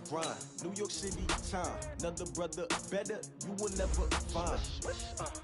grind. New York City time. Another brother better, you will never find.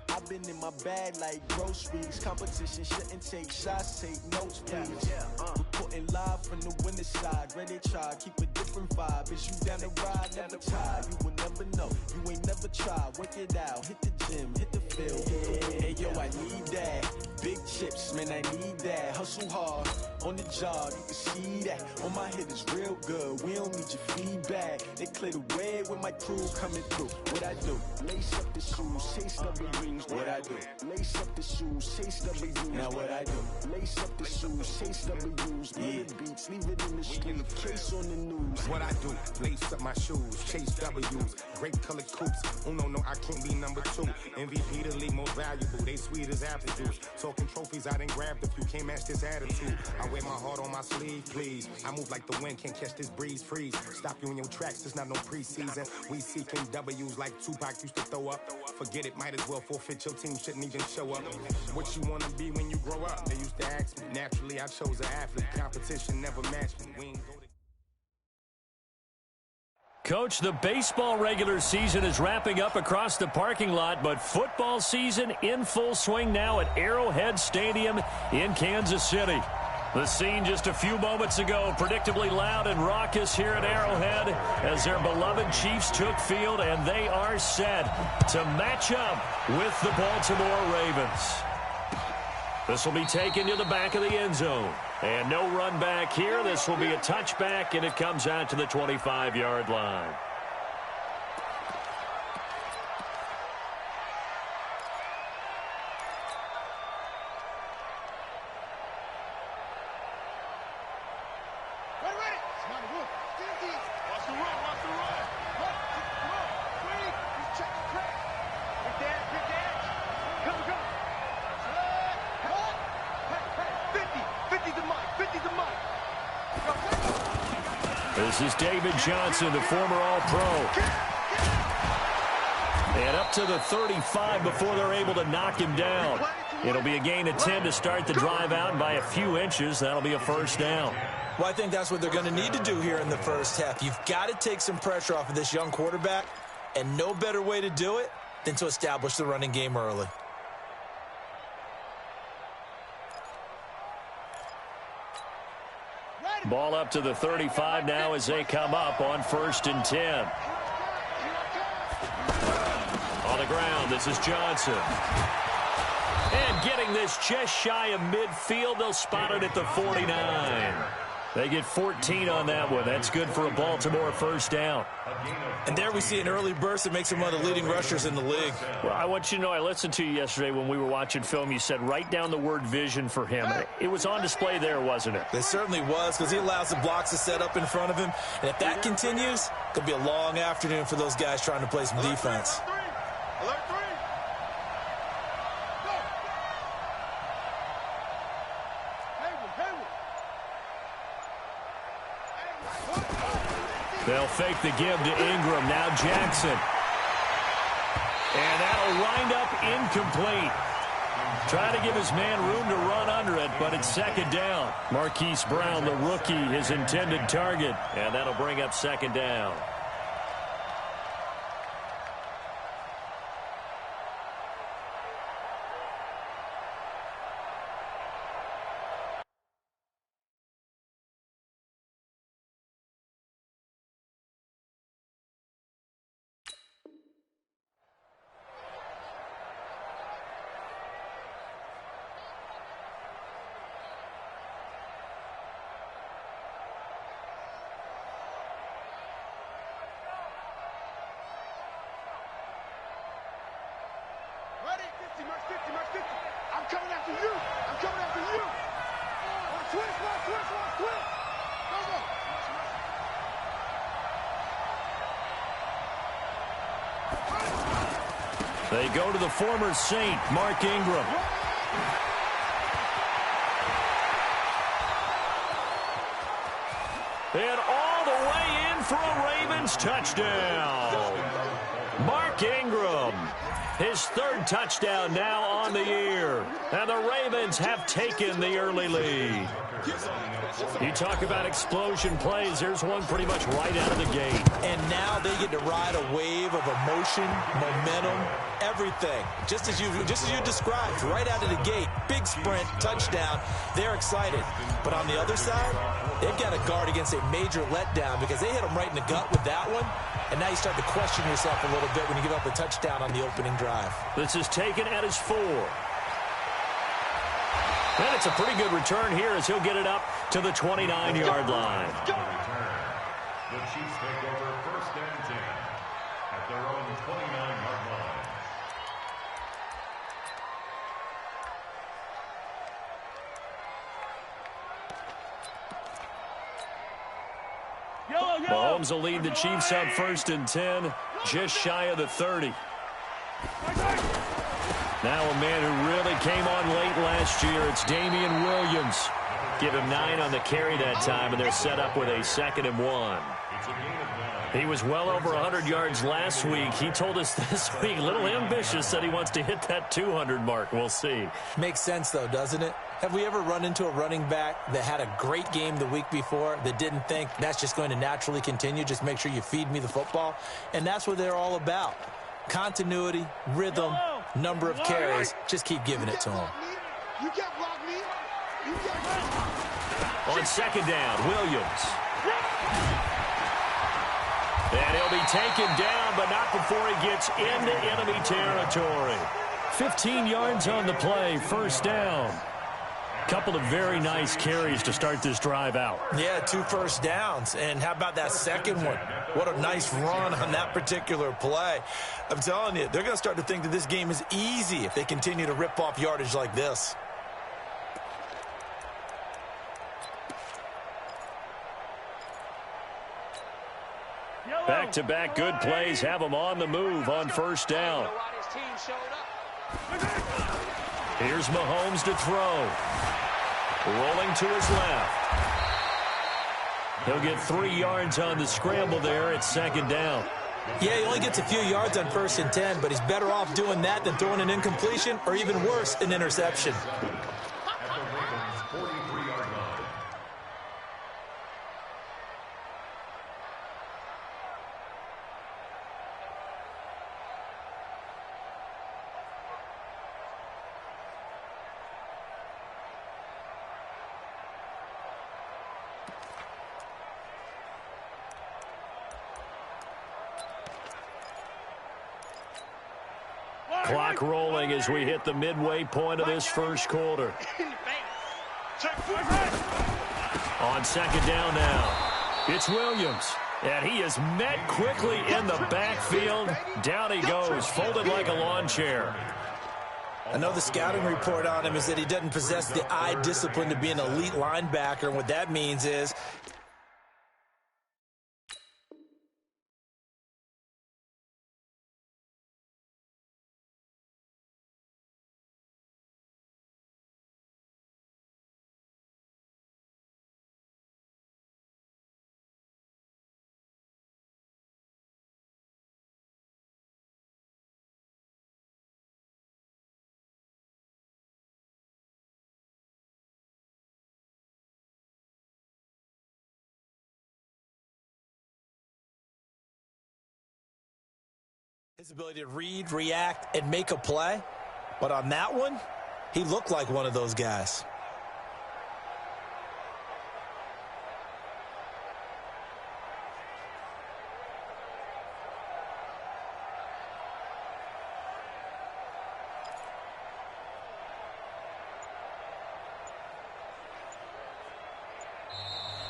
I've been in my bag like groceries. Competition shouldn't take shots, take notes, please. Reporting live from the winning side. Ready to try, keep a different vibe. Is you down the ride? Never tired. You will never know. You ain't never tried. Work it out. Hit the gym, hit the field. Hey yo, I need that. Big chips, man, I need that. Hustle hard on the job, you can see that. On my head is real good. We don't need your feedback. They clear the way with my crew coming through. What I do? Lace up the shoes, chase W's. What I do? Lace up the shoes, chase W's. Now what I do? Lace up the shoes, chase W's. Yeah. Beats, leave it in the street, case on the news. What I do? Lace up my shoes, chase W's. Great colored coops. Oh no, I can't be number 2. MVP the league most valuable. They sweet as apple juice. Talking trophies, I didn't grab the few. Can't match this attitude. I wear my heart on my sleeve, please. I move like the wind, can't catch this breeze, freeze. Stop you in your tracks, there's not no preseason. We seeking W's like Tupac used to throw up. Forget it, might as well forfeit. Your team shouldn't even show up. What you wanna be when you grow up? They used to ask me. Naturally, I chose an athlete. Competition never matched me. We ain't go to Coach, the baseball regular season is wrapping up across the parking lot, but football season in full swing now at Arrowhead Stadium in Kansas City. The scene just a few moments ago, predictably loud and raucous here at Arrowhead as their beloved Chiefs took field, and they are set to match up with the Baltimore Ravens. This will be taken to the back of the end zone. And no run back here. This will be a touchback, and it comes out to the 25-yard line. This is David Johnson, the former All-Pro. And up to the 35 before they're able to knock him down. It'll be a gain of 10 to start the drive out, and by a few inches, that'll be a first down. Well, I think that's what they're going to need to do here in the first half. You've got to take some pressure off of this young quarterback, and no better way to do it than to establish the running game early. Ball up to the 35 now as they come up on 1st and 10. On the ground, this is Johnson. And getting this just shy of midfield, they'll spot it at the 49. They get 14 on that one. That's good for a Baltimore first down. And there we see an early burst that makes him one of the leading rushers in the league. Well, I want you to know, I listened to you yesterday when we were watching film. You said write down the word vision for him. It was on display there, wasn't it? It certainly was, because he allows the blocks to set up in front of him. And if that continues, it could be a long afternoon for those guys trying to play some defense. They'll fake the give to Ingram. Now Jackson. And that'll wind up incomplete. Trying to give his man room to run under it, but it's second down. Marquise Brown, the rookie, his intended target. And that'll bring up second down. I'm coming after you. I'm coming after you. Twist. They go to the former Saint, Mark Ingram. And all the way in for a Ravens touchdown. Mark Ingram. His third touchdown now on the year. And the Ravens have taken the early lead. You talk about explosion plays. There's one pretty much right out of the gate. get to ride a wave of emotion, momentum, everything. Just as you described, right out of the gate, big sprint, touchdown. They're excited. But on the other side, they've got to guard against a major letdown because they hit them right in the gut with that one. And now you start to question yourself a little bit when you give up a touchdown on the opening drive. This is taken at his 4. And it's a pretty good return here as he'll get it up to the 29-yard line. The Chiefs take over first and 10 at their own 29-yard line. Mahomes will lead the Chiefs up first and 10, just shy of the 30. Now a man who really came on late last year, it's Damian Williams. Give him 9 on the carry that time, and they're set up with a 2nd and 1. He was well over 100 yards last week. He told us this week, a little ambitious, said he wants to hit that 200 mark. We'll see. Makes sense, though, doesn't it? Have we ever run into a running back that had a great game the week before that didn't think that's just going to naturally continue? Just make sure you feed me the football. And that's what they're all about. Continuity, rhythm, number of carries. Just keep giving it to him. You can't block me. You can't block me. On 2nd down, Williams. And he'll be taken down, but not before he gets into enemy territory. 15 yards on the play, 1st down. Couple of very nice carries to start this drive out. Yeah, 2 first downs. And how about that second one? What a nice run on that particular play. I'm telling you, they're going to start to think that this game is easy if they continue to rip off yardage like this. Back-to-back good plays have them on the move on 1st down. Here's Mahomes to throw. Rolling to his left. He'll get 3 yards on the scramble there at 2nd down. Yeah, he only gets a few yards on 1st and 10, but he's better off doing that than throwing an incompletion or even worse, an interception. Clock rolling as we hit the midway point of this 1st quarter. On 2nd down now, it's Williams. And he is met quickly in the backfield. Down he goes, folded like a lawn chair. I know the scouting report on him is that he doesn't possess the eye discipline to be an elite linebacker. And what that means is his ability to read, react, and make a play. But on that one, he looked like one of those guys.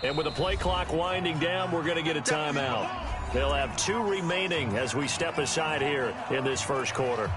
And with the play clock winding down, we're going to get a timeout. They'll have 2 remaining as we step aside here in this 1st quarter.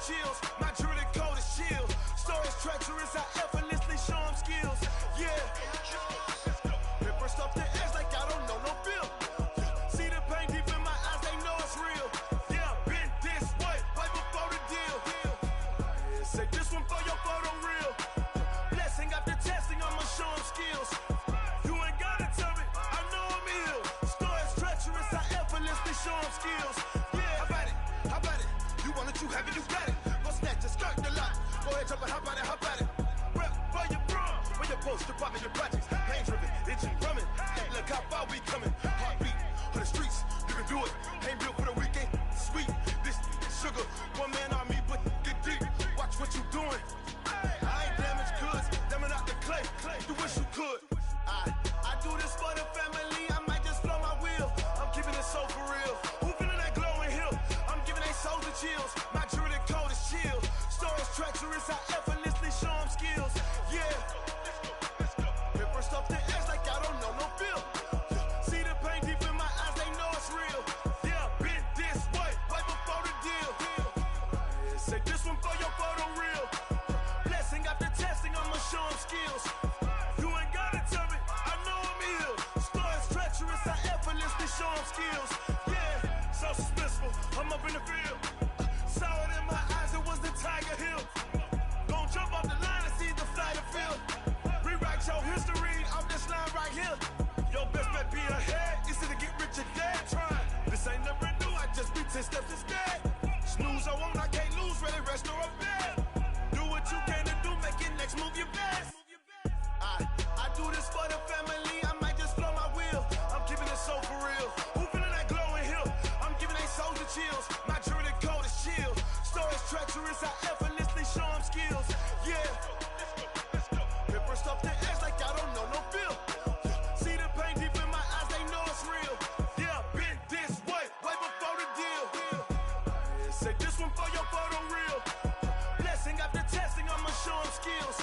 chills. My jewelry code is chill. Stories treacherous, I effortlessly show them skills. Yeah. Paper stuff the edge like I don't know no feel. See the pain deep in my eyes, they know it's real. Yeah, been this way, right before the deal. Yeah, say this one for your photo real. Blessing after testing, I'ma show them skills. You ain't gotta tell me, I know I'm ill. Stories treacherous, I effortlessly show them skills. Yeah, how about it? You want it, you have it, you got it. Go snatch it, skirt the lot. Go ahead, jump it, how about it? Rep for your bro, for your poster, popping your projects. Pain driven, itching, drumming. Look how far we coming. Heartbeat for the streets, you can do it. Ain't built for the weekend, sweet. This sugar, one man army, but get deep. Watch what you doing. I ain't damaged goods, damn it out the clay. You wish you could. I do this for the family. I might just blow my wheel. I'm keeping it so for real. Who feeling that glowing hill? I'm giving they souls the chills. My jewelry code is chill. Stories treacherous, I effortlessly show them skills. Yeah. Paper stuff the edge like I don't know no feel. See the pain deep in my eyes, they know it's real. Yeah, been this way, right before the deal. Yeah, say this one for your photo real. Blessing after testing, I'ma show them skills. You ain't gotta tell me, I know I'm ill. Stories treacherous, I effortlessly show them skills. Yeah, so suspenseful, I'm up in the field. Saw it in my eyes, it was the Tiger Hill. Gon' jump off the line and see the flight of field. Rewrite your history off this line right here. Your best bet be ahead, easy to get rich or dead. Trying, this ain't never new, I just be 10 steps instead. Snooze I won't, I can't lose, ready, rest or a bed. Do what you can to do, make it next move your best. I do this for the family, I might just blow my wheel. I'm keeping it so for real. Who feeling that glowing hill? I'm giving they souls the chills. My jewelry code is chill. Stories treacherous, I effortlessly show them skills. Yeah. Paper stuff the edge like I don't know no feel. See the pain deep in my eyes, they know it's real. Yeah, been this way, right before the deal. Yeah, say this one for your photo real. Blessing after testing, I'ma show them skills.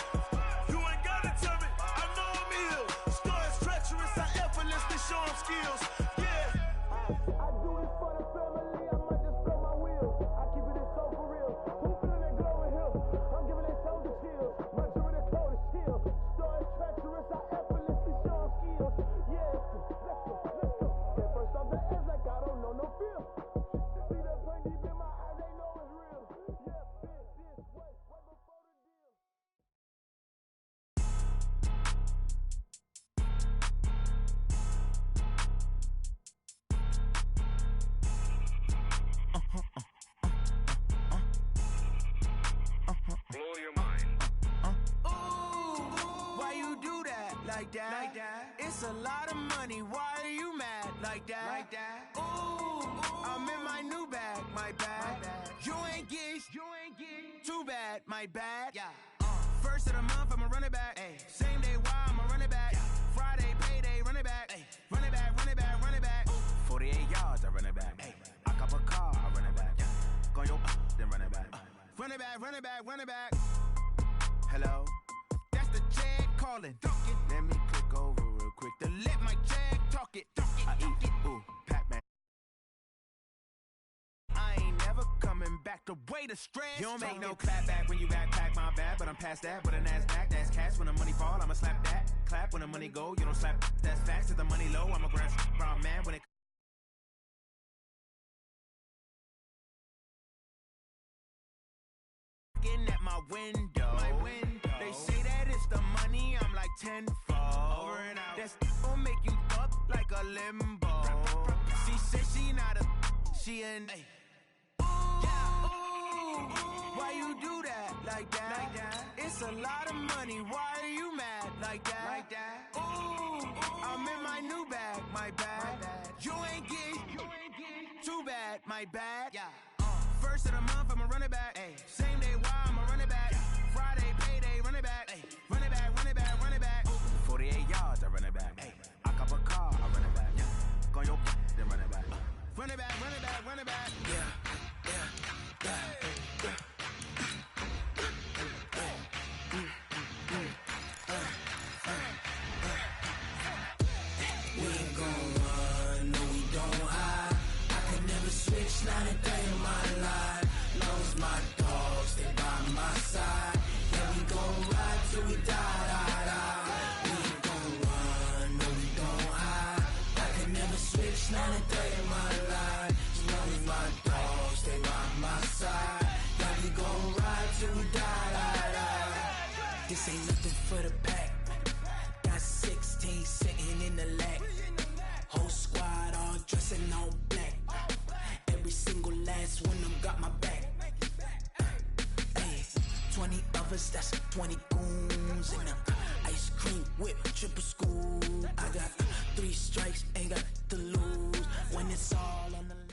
You ain't gotta tell me, I know I'm ill. Stories treacherous, I effortlessly show them skills. Yeah. I do this for the family, I might just blow my wheel. I keep it so for real. Who feeling that glowing hill? I'm giving they souls the chills. My jewelry code is chill. Stories treacherous, I effortlessly show them skills. Yeah, let's go. Get first off the edge like I don't know no feel. See the pain deep in my eyes, they know it's real. Yeah, this way, right before the deal. Blow your mind. Why you do that? Like that? It's a lot of money. Why are you mad? Like that? Ooh, I'm in my new bag. My bad. You ain't get. Too bad. My bad. Yeah. First of the month, I'ma run it back. Ay. Same day, why I'ma run it back. Friday, payday, run it back. Ay. Run it back. 48 yards, I run it back. Ay. I cop a car, I run it back. Go your then run it back. Run it back. Hello? That's the Jag calling. Let me click over real quick to let my Jag talk it. I eat it, ooh, Pac-Man. I ain't never coming back to way the stress. You don't make no clap back when you backpack, my bad, but I'm past that. But a NASDAQ, that's cash. When the money fall, I'ma slap that. Clap when the money go, you don't slap. That's facts. To the money low, I'ma grab brown man when it. At my window. They say that it's the money, I'm like tenfold. Over and out. That's gon' make you up like a limbo. She said she not a, she an. Why you do that? Like that? It's a lot of money. Why are you mad? Like that? Ooh, I'm in my new bag. My bad. You ain't get. Too bad. My bad. Yeah. First of the month, I'ma run it back. Ay. Same day, why I'ma run it back. Friday, payday, run it back. Ay. Run it back. 48 yards, I run it back. Ay. I cop a car, I run it back. Yeah. Go your then run it back. Run it back. Yeah. We ain't gon' run, no we don't hide. I could never switch, not a day in my life. Lost my dog. 20 goons and ice cream whip, triple school. I got 3 strikes, ain't got to lose when it's all on the line.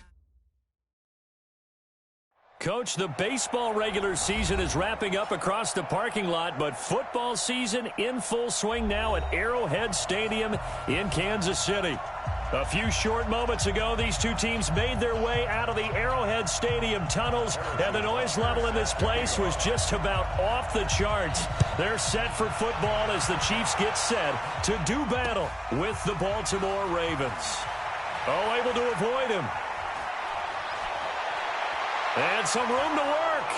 Coach, the baseball regular season is wrapping up across the parking lot, but football season in full swing now at Arrowhead Stadium in Kansas City. A few short moments ago, these two teams made their way out of the Arrowhead Stadium tunnels, and the noise level in this place was just about off the charts. They're set for football as the Chiefs get set to do battle with the Baltimore Ravens. Oh, able to avoid him. And some room to work.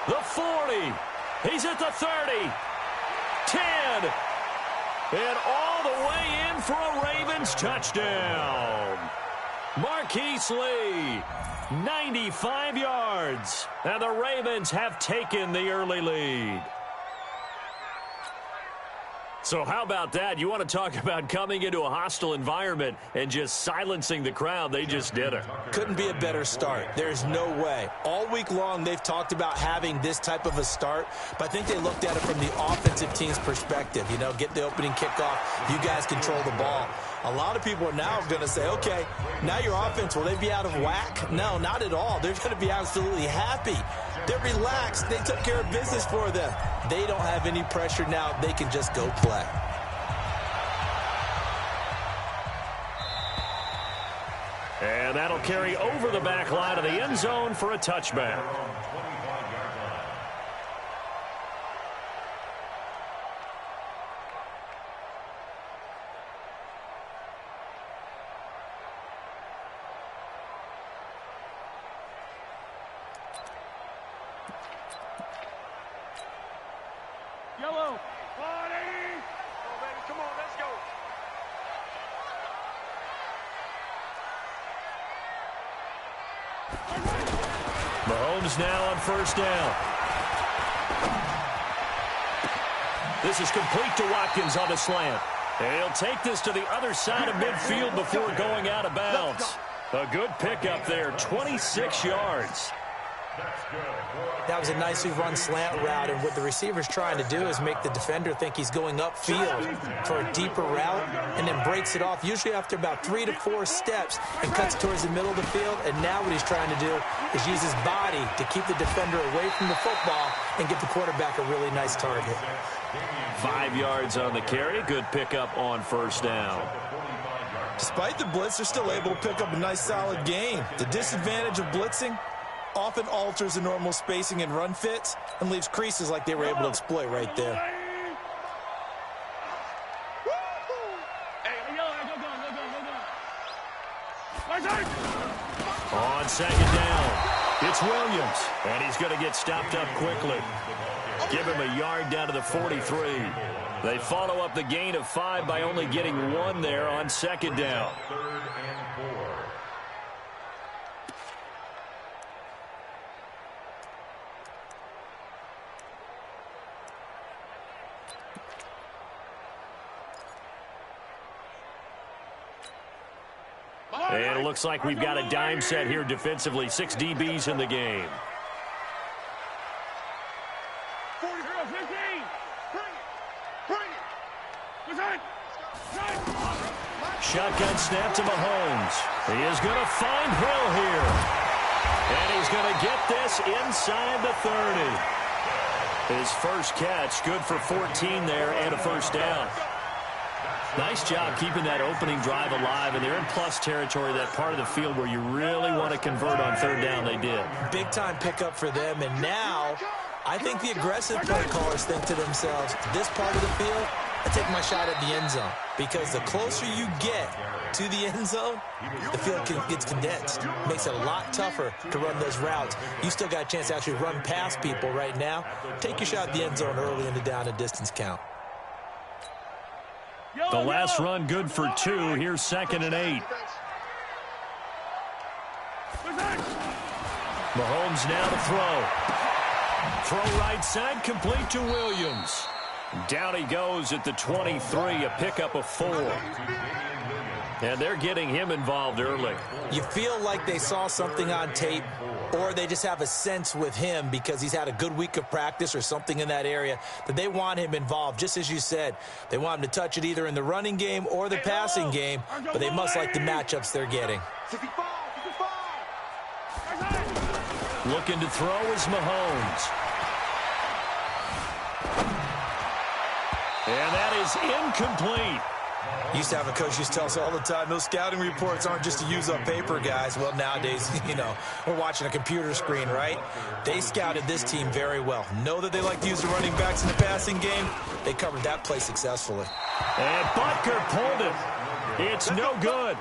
The 40. He's at the 30. 10. And all the way in for a Ravens touchdown. Marquise Lee, 95 yards. And the Ravens have taken the early lead. So how about that? You want to talk about coming into a hostile environment and just silencing the crowd. They just did it. Couldn't be a better start. There's no way. All week long, they've talked about having this type of a start, but I think they looked at it from the offensive team's perspective. You know, get the opening kickoff. You guys control the ball. A lot of people are now going to say, okay, now your offense, will they be out of whack? No, not at all. They're going to be absolutely happy. They're relaxed. They took care of business for them. They don't have any pressure now. They can just go play. And that'll carry over the back line of the end zone for a touchback. Yellow. 180. Oh, baby, come on, let's go. Mahomes now on first down. This is complete to Watkins on a slant. And he'll take this to the other side of midfield before going out of bounds. A good pickup there, 26 yards. That was a nicely run slant route, and what the receiver's trying to do is make the defender think he's going upfield for a deeper route and then breaks it off, usually after about 3 to 4 steps, and cuts towards the middle of the field. And now what he's trying to do is use his body to keep the defender away from the football and get the quarterback a really nice target. 5 yards on the carry. Good pickup on first down. Despite the blitz, they're still able to pick up a nice solid gain. The disadvantage of blitzing often alters the normal spacing and run fits and leaves creases like they were able to exploit right there. On second down, it's Williams, and he's going to get stopped up quickly. Give him a yard down to the 43. They follow up the gain of 5 by only getting 1 there on second down. And it looks like we've got a dime set here defensively. 6 DBs in the game. Shotgun snap to Mahomes. He is going to find Hill here. And he's going to get this inside the 30. His first catch, good for 14 there and a first down. Nice job keeping that opening drive alive, and they're in plus territory, that part of the field where you really want to convert on third down. They did. Big-time pickup for them, and now I think the aggressive play callers think to themselves, this part of the field, I take my shot at the end zone, because the closer you get to the end zone, the field gets condensed. Makes it a lot tougher to run those routes. You still got a chance to actually run past people right now. Take your shot at the end zone early in the down and distance count. The last run good for 2. Here's 2nd and 8. Mahomes now to throw. Throw right side, complete to Williams. Down he goes at the 23, a pickup of 4. And they're getting him involved early. You feel like they saw something on tape or they just have a sense with him because he's had a good week of practice or something in that area that they want him involved. Just as you said, they want him to touch it either in the running game or the passing game, but they must like the matchups they're getting. 65. Looking to throw is Mahomes. And that is incomplete. Used to have a coach used to tell us all the time, those scouting reports aren't just to use up paper, guys. Well, nowadays, we're watching a computer screen, right? They scouted this team very well. Know that they like to use the running backs in the passing game. They covered that play successfully. And Butker pulled it. It's no good.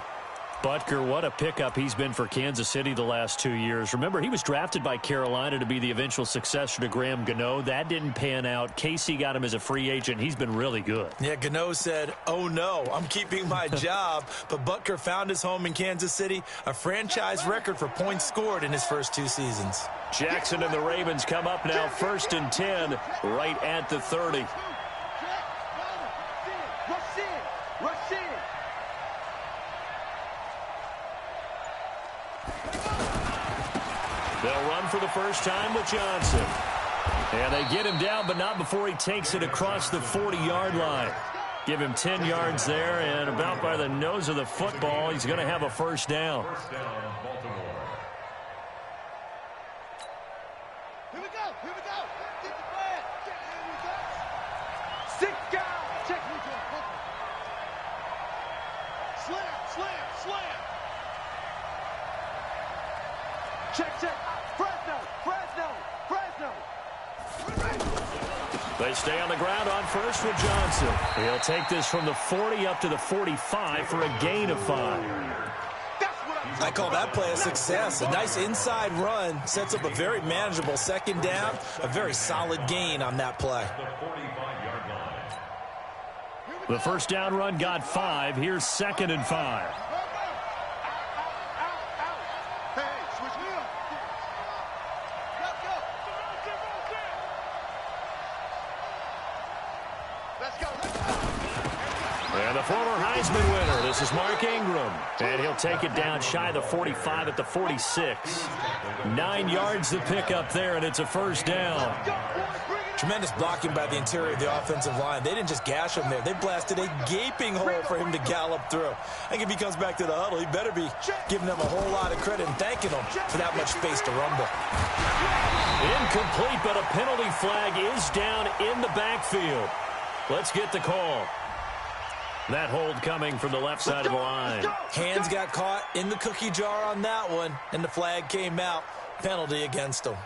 Butker, what a pickup he's been for Kansas City the last 2 years. Remember, he was drafted by Carolina to be the eventual successor to Graham Gano. That didn't pan out. Casey got him as a free agent. He's been really good. Yeah, Gano said, oh, no, I'm keeping my job. But Butker found his home in Kansas City, a franchise record for points scored in his first 2 seasons. Jackson and the Ravens come up now 1st and 10, right at the 30. Rush in. They'll run for the first time with Johnson. And they get him down, but not before he takes it across the 40-yard line. Give him 10 yards there, and about by the nose of the football, he's going to have a first down. First down, Baltimore. Here we go. Get the flag. Here we go. 6 guys. Check me down. Slam. Check. Fresno. They stay on the ground on first with Johnson. He'll take this from the 40 up to the 45 for a gain of 5. I call that play a success. A nice inside run sets up a very manageable second down. A very solid gain on that play. The 45-yard line. The first down run got 5. Here's 2nd and 5. Hey, switch me up. Let's go. And the former Heisman winner, this is Mark Ingram. And he'll take it down shy of the 45 at the 46. 9 yards to pick up there, and it's a first down. Tremendous blocking by the interior of the offensive line. They didn't just gash him there. They blasted a gaping hole for him to gallop through. I think if he comes back to the huddle, he better be giving them a whole lot of credit and thanking them for that much space to rumble. Incomplete, but a penalty flag is down in the backfield. Let's get the call. That hold coming from the left side of the line. Hands got caught in the cookie jar on that one, and the flag came out. Penalty against them.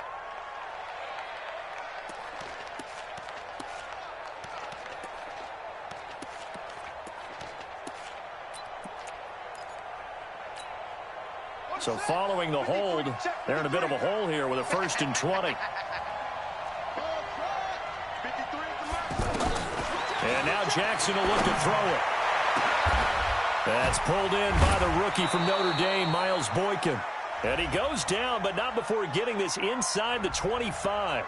So following the hold, they're in a bit of a hole here with a 1st and 20. And now Jackson will look to throw it. That's pulled in by the rookie from Notre Dame, Miles Boykin. And he goes down, but not before getting this inside the 25.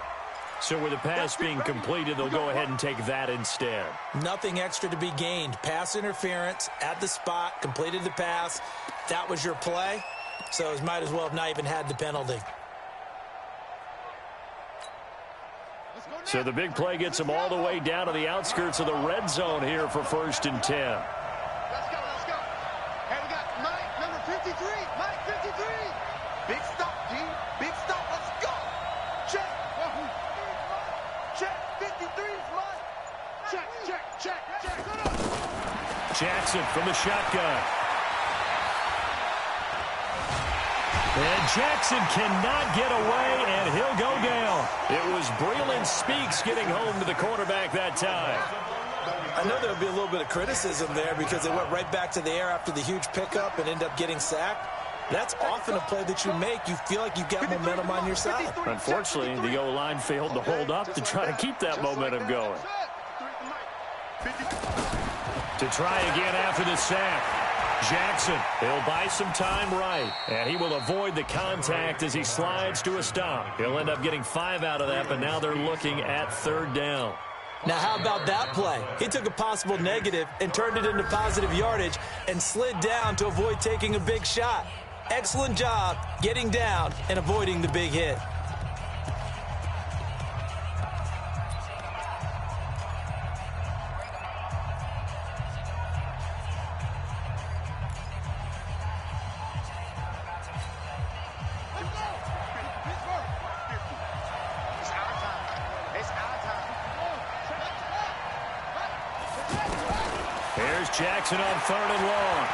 So with the pass being completed, they'll go ahead and take that instead. Nothing extra to be gained. Pass interference at the spot, completed the pass. That was your play. So it might as well have not even had the penalty. So the big play gets them all the way down to the outskirts of the red zone here for 1st and 10. Let's go. Hey, we got Mike, number 53. Mike, 53. Big stop, D. Big stop. Let's go. Check. 53 is Mike. Check. Jackson from the shotgun. And Jackson cannot get away, and he'll go down. It was Breland Speaks getting home to the quarterback that time. I know there'll be a little bit of criticism there because they went right back to the air after the huge pickup and end up getting sacked. That's often a play that you make. You feel like you've got momentum on your side. Unfortunately, the O-line failed to hold up to try to keep that momentum going. To try again after the sack. Jackson, he'll buy some time right, and he will avoid the contact as he slides to a stop. He'll end up getting 5 out of that, but now they're looking at 3rd down. Now, how about that play? He took a possible negative and turned it into positive yardage and slid down to avoid taking a big shot. Excellent job getting down and avoiding the big hit. Here's Jackson on 3rd and long.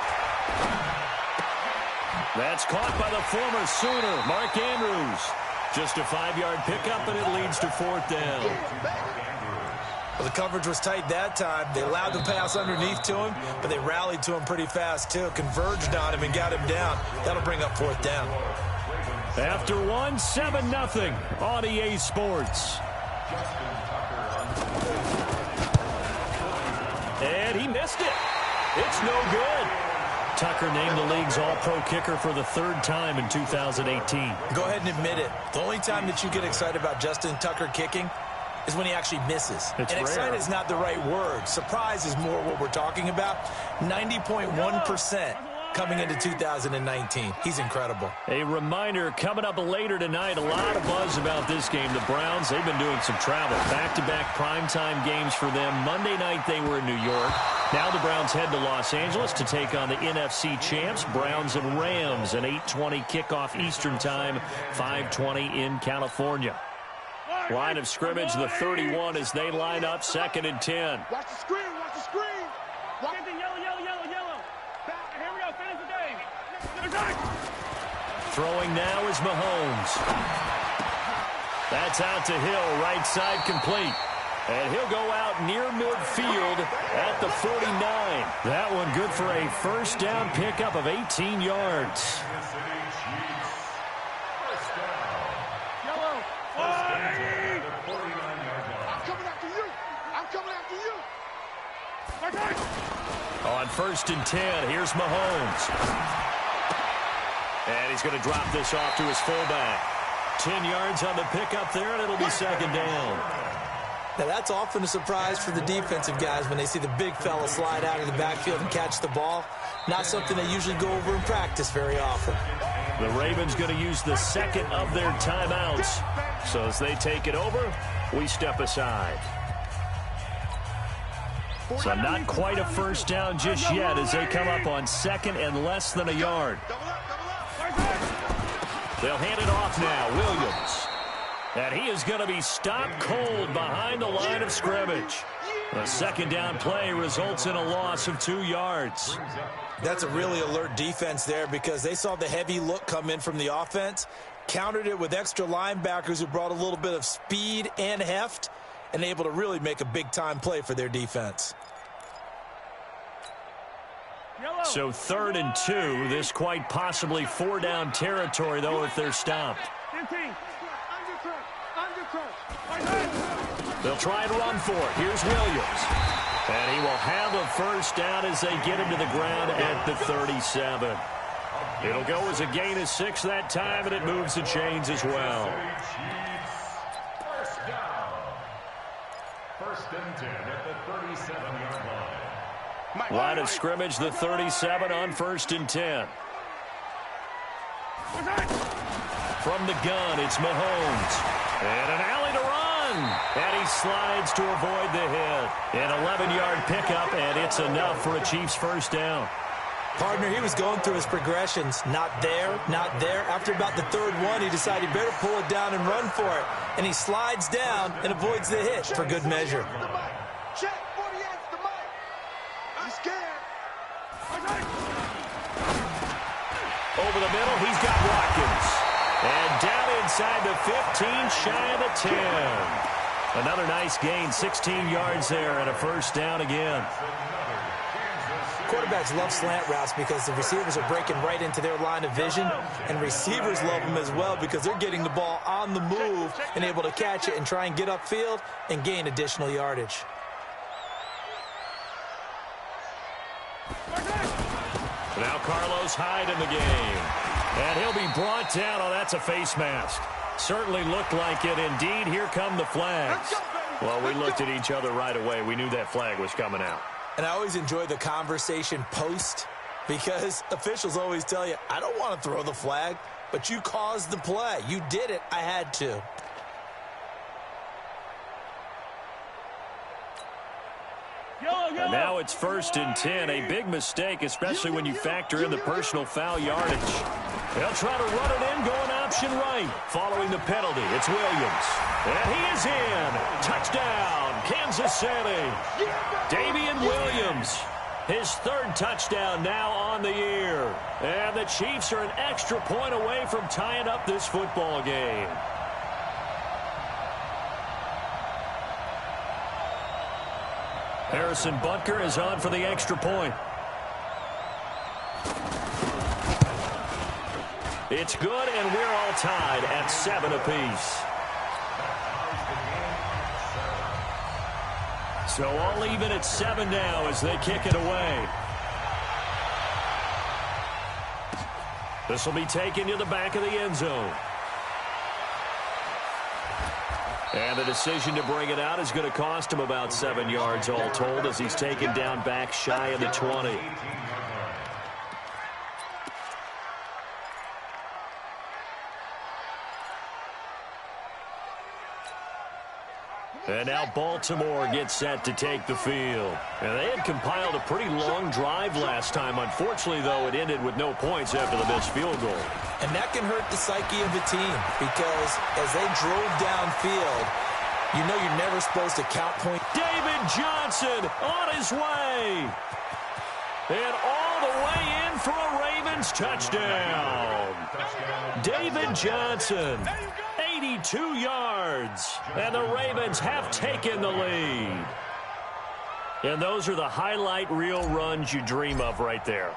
That's caught by the former Sooner, Mark Andrews. Just a 5-yard pickup, and it leads to 4th down. Well, the coverage was tight that time. They allowed the pass underneath to him, but they rallied to him pretty fast, too. Converged on him and got him down. That'll bring up 4th down. After one, 7-0 on EA Sports. And he missed it. It's no good. Tucker named the league's all-pro kicker for the 3rd time in 2018. Go ahead and admit it. The only time that you get excited about Justin Tucker kicking is when he actually misses. It's and rare. Excited is not the right word. Surprise is more what we're talking about. 90.1% coming into 2019. He's incredible. A reminder, coming up later tonight, a lot of buzz about this game. The Browns, they've been doing some travel. Back-to-back primetime games for them. Monday night they were in New York. Now the Browns head to Los Angeles to take on the NFC champs, Browns and Rams, an 8:20 kickoff Eastern time, 5:20 in California. Line of scrimmage, the 31 as they line up, 2nd and 10. Watch the screen, watch the screen. Watch the yellow. Here we go, finish the game. Throwing now is Mahomes. That's out to Hill, right side complete. And he'll go out near midfield at the 49. That one good for a 1st down pickup of 18 yards. Yellow. I'm coming after you. I'm coming after you. On 1st and 10, here's Mahomes. And he's going to drop this off to his fullback. 10 yards on the pickup there, and it'll be 2nd down. Now, that's often a surprise for the defensive guys when they see the big fella slide out of the backfield and catch the ball. Not something they usually go over in practice very often. The Ravens going to use the 2nd of their timeouts. So as they take it over, we step aside. So not quite a 1st down just yet as they come up on 2nd and less than a yard. They'll hand it off now, Williams. And he is going to be stopped cold behind the line of scrimmage. The 2nd down play results in a loss of 2 yards. That's a really alert defense there because they saw the heavy look come in from the offense, countered it with extra linebackers who brought a little bit of speed and heft, and able to really make a big-time play for their defense. So 3rd and 2, this quite possibly 4-down territory, though, if they're stopped. They'll try and run for it. Here's Williams. And he will have a 1st down as they get him to the ground at the 37. It'll go as a gain of 6 that time, and it moves the chains as well. 1st and 10 at the 37-yard line. Line of scrimmage, the 37 on 1st and 10. From the gun, it's Mahomes. And an alley to run. And he slides to avoid the hit. An 11-yard pickup, and it's enough for a Chiefs 1st down. Partner, he was going through his progressions. Not there, not there. After about the 3rd one, he decided he better pull it down and run for it. And he slides down and avoids the hit for good measure. Check 48's the mic. I'm scared. Over the middle, he's got Watkins. And down inside the 15, shy of the 10. Another nice gain, 16 yards there, and a 1st down again. Quarterbacks love slant routes because the receivers are breaking right into their line of vision, and receivers love them as well because they're getting the ball on the move and able to catch it and try and get upfield and gain additional yardage. Now Carlos Hyde in the game. And he'll be brought down. Oh, that's a face mask. Certainly looked like it. Indeed, here come the flags. Well, we looked at each other right away. We knew that flag was coming out. And I always enjoy the conversation post Because officials always tell you, I don't want to throw the flag, but you caused the play. You did it. I had to. And now it's 1st and 10. A big mistake, especially when you factor in the personal foul yardage. They'll try to run it in, going option right. Following the penalty, it's Williams. And he is in. Touchdown, Kansas City. Damian Williams, his 3rd touchdown now on the year. And the Chiefs are an extra point away from tying up this football game. Harrison Butker is on for the extra point. It's good, and we're all tied at 7 apiece. So all even at 7 now as they kick it away. This will be taken to the back of the end zone. And the decision to bring it out is going to cost him about 7 yards all told as he's taken down back shy of the 20. And now Baltimore gets set to take the field. And they had compiled a pretty long drive last time. Unfortunately, though, it ended with no points after the missed field goal. And that can hurt the psyche of the team because as they drove downfield, you know you're never supposed to count points. David Johnson on his way. And all the way in for a Ravens touchdown. David Johnson, 82 yards. And the Ravens have taken the lead. And those are the highlight reel runs you dream of right there.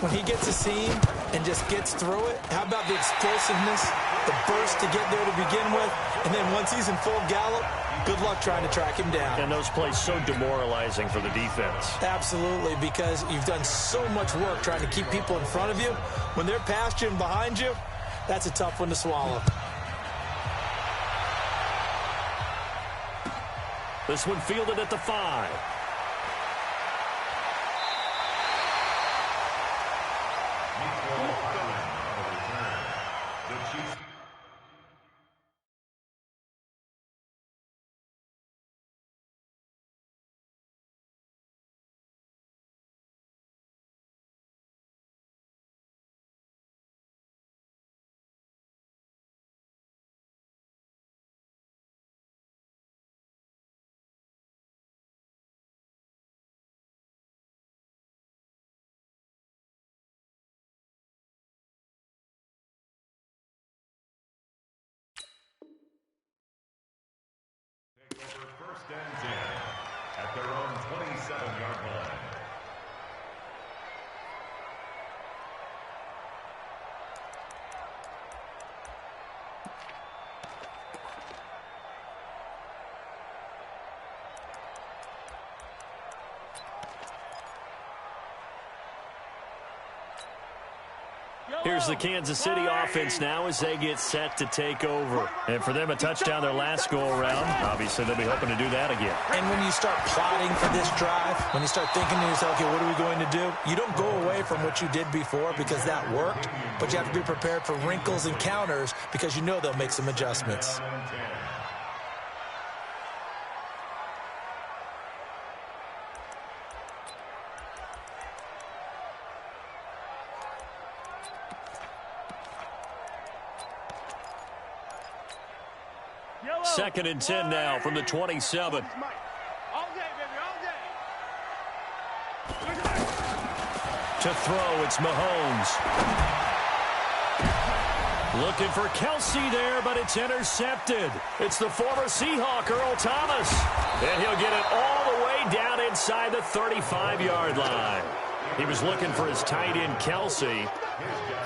When he gets a seam and just gets through it, how about the explosiveness, the burst to get there to begin with, and then once he's in full gallop, good luck trying to track him down. And those plays so demoralizing for the defense. Absolutely, because you've done so much work trying to keep people in front of you. When they're past you and behind you, that's a tough one to swallow. This one fielded at the 5. Over 1st and 10 at their own 27-yard line. Here's the Kansas City offense now as they get set to take over. And for them, a touchdown their last go-around. Obviously, they'll be hoping to do that again. And when you start plotting for this drive, when you start thinking to yourself, okay, what are we going to do? You don't go away from what you did before because that worked, but you have to be prepared for wrinkles and counters because you know they'll make some adjustments. Second and 10 now from the 27. To throw, it's Mahomes. Looking for Kelsey there, but it's intercepted. It's the former Seahawk, Earl Thomas. And he'll get it all the way down inside the 35-yard line. He was looking for his tight end, Kelsey.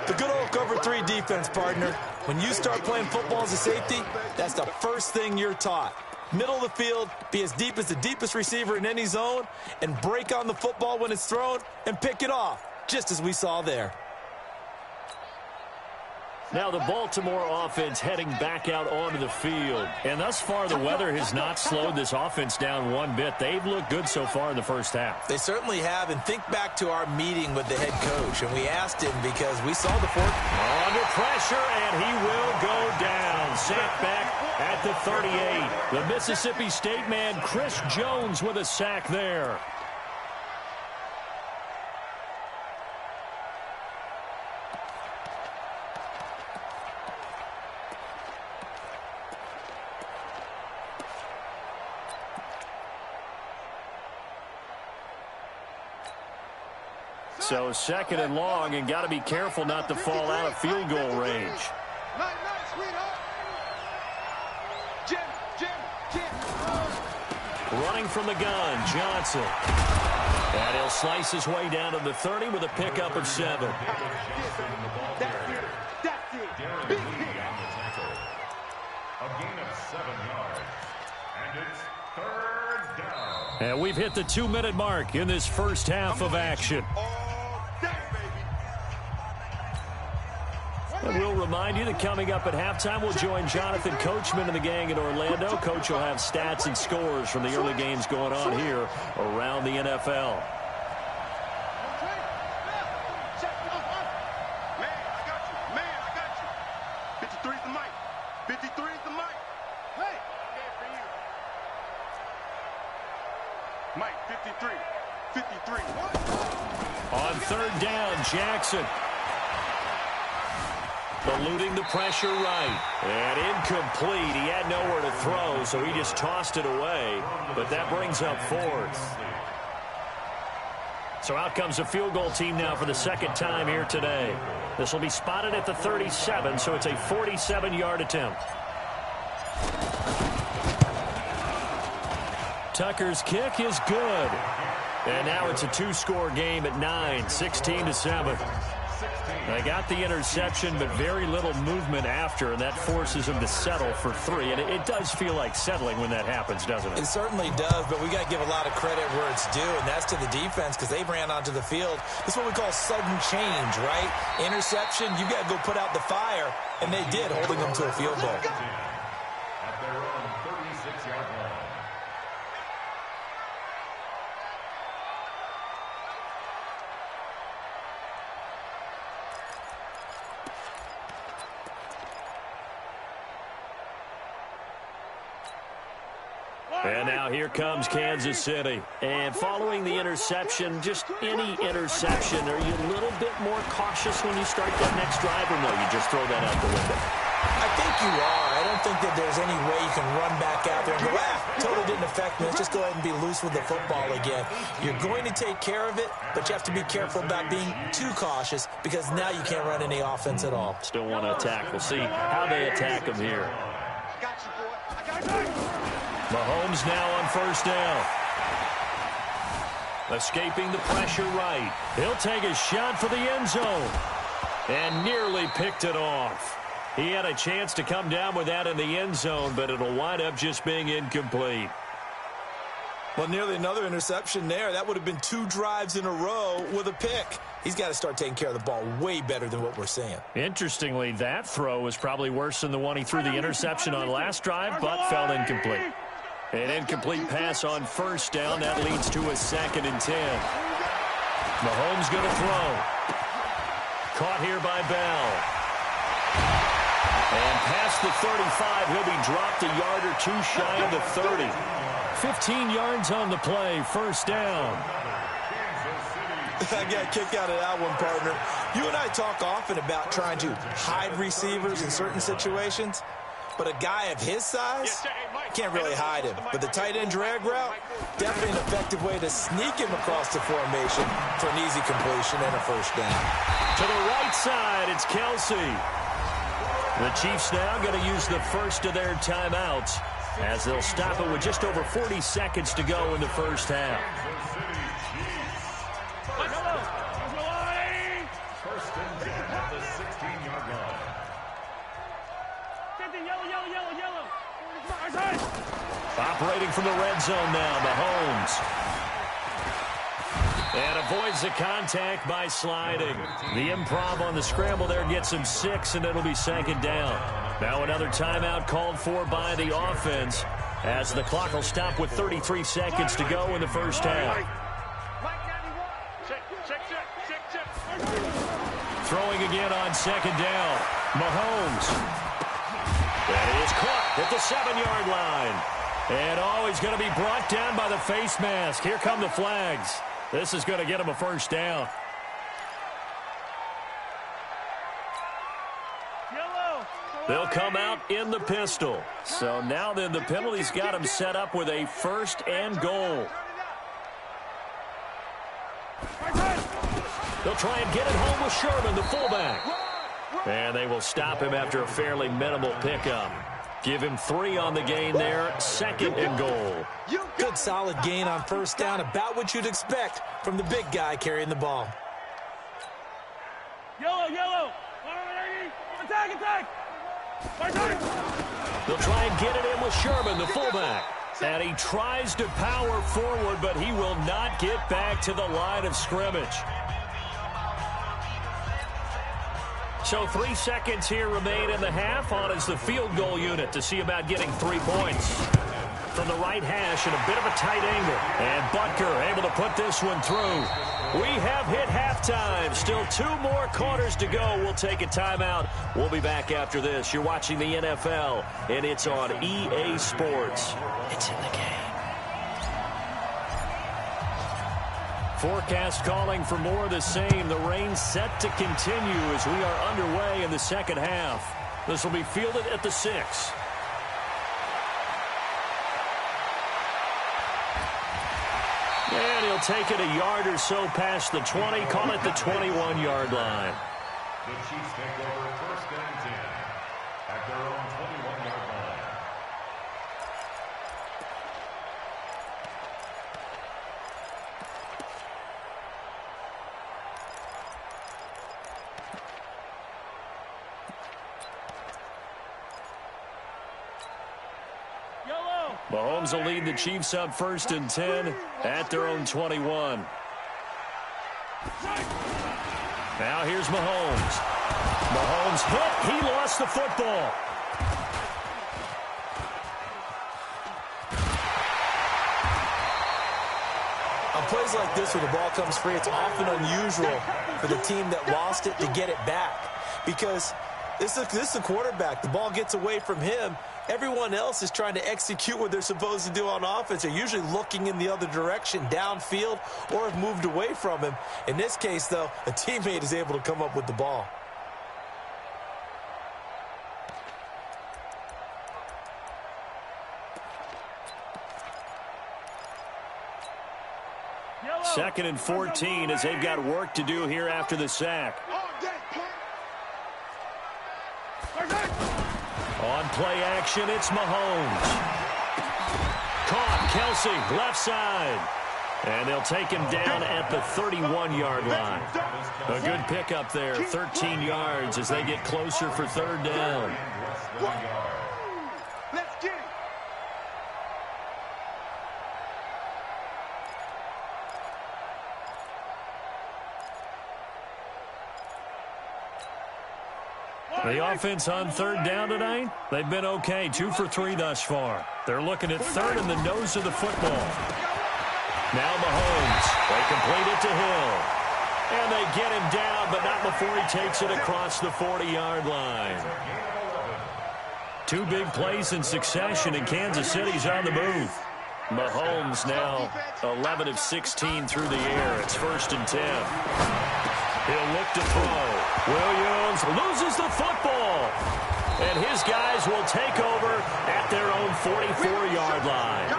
The good old cover 3 defense, partner. When you start playing football as a safety, that's the first thing you're taught. Middle of the field, be as deep as the deepest receiver in any zone, and break on the football when it's thrown and pick it off, just as we saw there. Now the Baltimore offense heading back out onto the field. And thus far, the weather has not slowed this offense down one bit. They've looked good so far in the first half. They certainly have. And think back to our meeting with the head coach. And we asked him because we saw the fourth. Under pressure, and he will go down. Sacked back at the 38. The Mississippi State man, Chris Jones, with a sack there. So second and long, and got to be careful not to fall out of field goal range. Running from the gun, Johnson. And he'll slice his way down to the 30 with a pickup of 7. And we've hit the 2-minute mark in this first half of action. And we'll remind you that coming up at halftime, we'll join Jonathan Coachman and the gang in Orlando. Coach will have stats and scores from the early games going on here around the NFL. On third down, Jackson. Eluding the pressure right. And incomplete. He had nowhere to throw, so he just tossed it away. But that brings up fourth. So out comes a field goal team now for the second time here today. This will be spotted at the 37, so it's a 47-yard attempt. Tucker's kick is good. And now it's a two-score game at 9, 16-7. They got the interception, but very little movement after, and that forces them to settle for 3. And it does feel like settling when that happens, doesn't it? It certainly does, but we got to give a lot of credit where it's due, and that's to the defense because they ran onto the field. This is what we call sudden change, right? Interception, you got to go put out the fire, and they did, holding them to a field goal. At their own 36-yard line. And now here comes Kansas City. And following the interception, just any interception, are you a little bit more cautious when you start that next drive, or no, you just throw that out the window? I think you are. I don't think that there's any way you can run back out there and go, totally didn't affect me. Let's just go ahead and be loose with the football again. You're going to take care of it, but you have to be careful about being too cautious because now you can't run any offense at all. Still want to attack. We'll see how they attack them here. I got you, boy. I got you. Mahomes now on first down. Escaping the pressure right. He'll take a shot for the end zone. And nearly picked it off. He had a chance to come down with that in the end zone, but it'll wind up just being incomplete. Well, nearly another interception there. That would have been 2 drives in a row with a pick. He's got to start taking care of the ball way better than what we're seeing. Interestingly, that throw was probably worse than the one he threw the interception on last drive, but fell incomplete. An incomplete pass on first down. That leads to a 2nd and 10. Mahomes going to throw. Caught here by Bell. And past the 35, he'll be dropped a yard or 2 shy of the 30. 15 yards on the play, first down. I got a kick out of that one, partner. You and I talk often about trying to hide receivers in certain situations, but a guy of his size can't really hide him. But the tight end drag route, definitely an effective way to sneak him across the formation for an easy completion and a first down. To the right side, it's Kelsey. The Chiefs now going to use the first of their timeouts as they'll stop it with just over 40 seconds to go in the first half. First and 10 at the 16-yard line. Operating from the red zone now, Mahomes. And avoids the contact by sliding. The improv on the scramble there gets him 6, and it'll be 2nd down. Now another timeout called for by the offense, as the clock will stop with 33 seconds to go in the first half. Throwing again on 2nd down. Mahomes. That is caught at the 7-yard line. And he's going to be brought down by the face mask. Here come the flags. This is going to get him a 1st down. They'll come out in the pistol. So now then the penalty's got him set up with a 1st and goal. They'll try and get it home with Sherman, the fullback. And they will stop him after a fairly minimal pickup. Give him 3 on the gain there, 2nd and goal. Good solid gain on 1st down, about what you'd expect from the big guy carrying the ball. Yellow. Attack. They'll try and get it in with Sherman, the fullback. And he tries to power forward, but he will not get back to the line of scrimmage. So 3 seconds here remain in the half. On is the field goal unit to see about getting 3 points. From the right hash and a bit of a tight angle. And Butker able to put this one through. We have hit halftime. Still 2 more quarters to go. We'll take a timeout. We'll be back after this. You're watching the NFL, and it's on EA Sports. It's in the game. Forecast calling for more of the same. The rain set to continue as we are underway in the 2nd half. This will be fielded at the 6. And he'll take it a yard or so past the 20, call it the 21-yard line. The Chiefs take over 1st and 10 at their own 21-yard line. Mahomes will lead the Chiefs up 1st and 10 at their own 21. Now here's Mahomes. Mahomes hit. He lost the football. On plays like this where the ball comes free, it's often unusual for the team that lost it to get it back. Because this is the quarterback. The ball gets away from him. Everyone else is trying to execute what they're supposed to do on offense. They're usually looking in the other direction, downfield, or have moved away from him. In this case, though, a teammate is able to come up with the ball. Second and 14 as they've got work to do here after the sack. On play action, it's Mahomes. Caught, Kelsey, left side. And they'll take him down at the 31-yard line. A good pickup there, 13 yards as they get closer for 3rd down. Let's get it. The offense on 3rd down tonight, they've been okay, 2 for 3 thus far. They're looking at 3rd in the nose of the football. Now Mahomes, they complete it to Hill. And they get him down, but not before he takes it across the 40-yard line. 2 big plays in succession, and Kansas City's on the move. Mahomes now 11 of 16 through the air. It's 1st and 10. He'll look to throw. Williams loses the football. And his guys will take over at their own 44-yard line.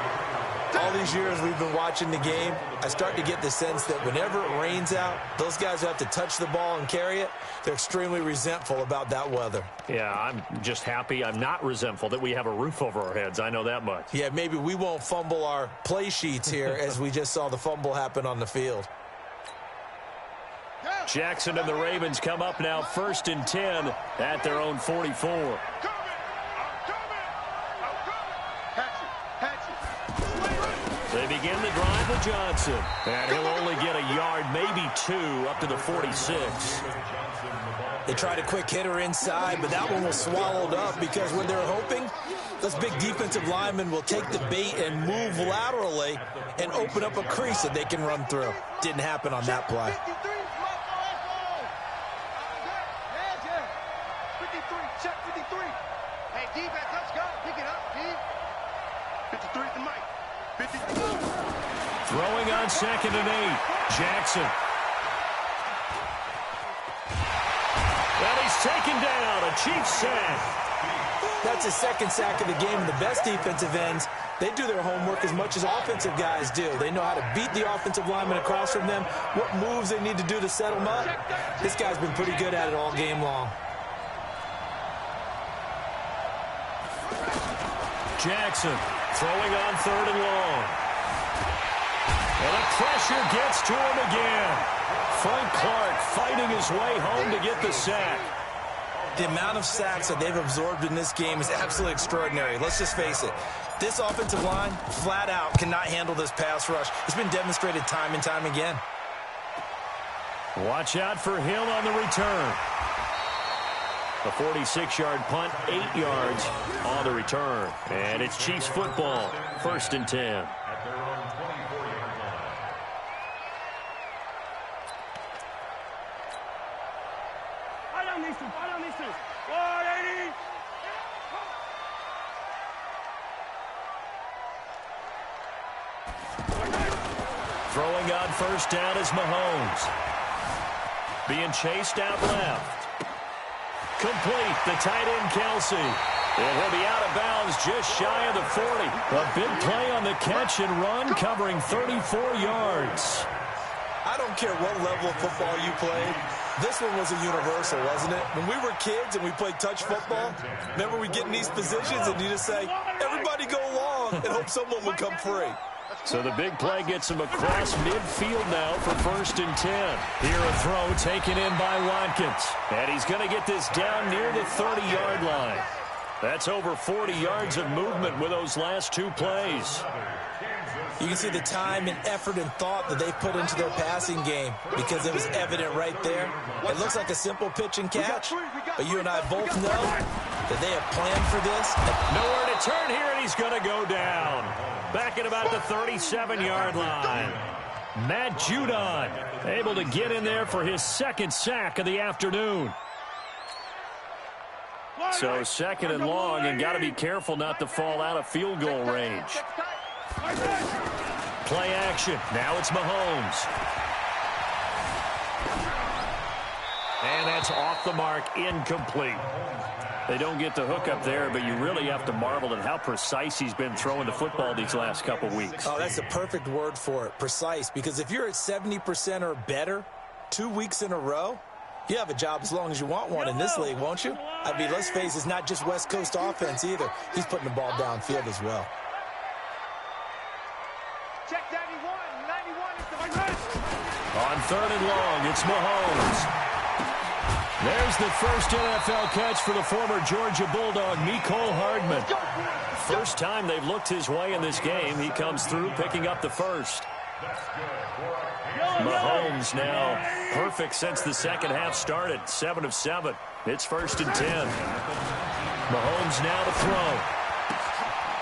All these years we've been watching the game, I start to get the sense that whenever it rains out, those guys who have to touch the ball and carry it, they're extremely resentful about that weather. Yeah, I'm just happy I'm not resentful that we have a roof over our heads. I know that much. Yeah, maybe we won't fumble our play sheets here as we just saw the fumble happen on the field. Jackson and the Ravens come up now 1st and 10 at their own 44. They begin begin the drive with Johnson. And he'll only get a yard, maybe 2, up to the 46. They tried a quick hitter inside, but that one was swallowed up because when they're hoping, those big defensive linemen will take the bait and move laterally and open up a crease that they can run through. Didn't happen on that play. 53, check 53. Hey, defense, let's go. Pick it up, D. 53 at the mic. 53. Throwing on 2nd and 8. Jackson. And he's taken down. A Chiefs sack. That's his 2nd sack of the game. And the best defensive ends, they do their homework as much as offensive guys do. They know how to beat the offensive lineman across from them, what moves they need to do to set them up. This guy's been pretty good at it all game long. Jackson throwing on 3rd and long. And the pressure gets to him again. Frank Clark fighting his way home to get the sack. The amount of sacks that they've absorbed in this game is absolutely extraordinary. Let's just face it. This offensive line, flat out, cannot handle this pass rush. It's been demonstrated time and time again. Watch out for Hill on the return. A 46-yard punt, 8 yards on the return. And it's Chiefs football, 1st and 10. At their own 24-yard line. Fight on these two. Fight on these two. 180. Throwing on 1st down is Mahomes. Being chased out left. Complete, the tight end, Kelsey. And he'll be out of bounds just shy of the 40. A big play on the catch and run, covering 34 yards. I don't care what level of football you played. This one was a universal, wasn't it? When we were kids and we played touch football, remember we get in these positions and you just say, everybody go long and hope someone would come free. So the big play gets him across midfield now for 1st and 10. Here a throw taken in by Watkins. And he's going to get this down near the 30-yard line. That's over 40 yards of movement with those last 2 plays. You can see the time and effort and thought that they put into their passing game because it was evident right there. It looks like a simple pitch and catch, but you and I both know that they have planned for this. Nowhere to turn here, and he's going to go down. Back at about the 37-yard line. Matt Judon able to get in there for his 2nd sack of the afternoon. So 2nd and long, and got to be careful not to fall out of field goal range. Play action. Now it's Mahomes. And that's off the mark, incomplete. They don't get the hook up there, but you really have to marvel at how precise he's been throwing the football these last couple weeks. Oh, that's the perfect word for it, precise. Because if you're at 70% or better 2 weeks in a row, you have a job as long as you want one in this league, won't you? I mean, let's face it, it's not just West Coast offense either. He's putting the ball downfield as well. Check 91. 91 is the On 3rd and long, it's Mahomes. There's the first NFL catch for the former Georgia Bulldog, Mecole Hardman. First time they've looked his way in this game. He comes through picking up the first. Mahomes now perfect since the second half started. 7 of 7. It's 1st and 10. Mahomes now to throw.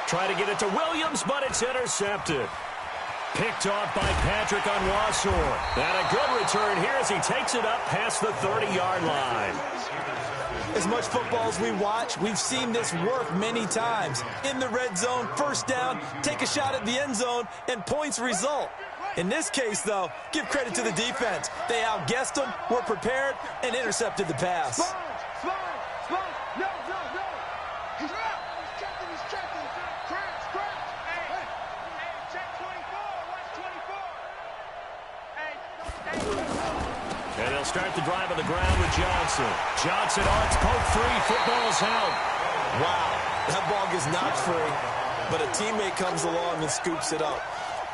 Try to get it to Williams, but it's intercepted. Picked off by Patrick Onwuasor. And a good return here as he takes it up past the 30-yard line. As much football as we watch, we've seen this work many times. In the red zone, 1st down, take a shot at the end zone, and points result. In this case, though, give credit to the defense. They outguessed them, were prepared, and intercepted the pass. Small. No. He's checking. Crouch. Hey, check 24. Watch 24. And they'll start the drive on the ground with Johnson. Johnson, it's poke free. Football's out. Wow, that ball gets knocked free, but a teammate comes along and scoops it up.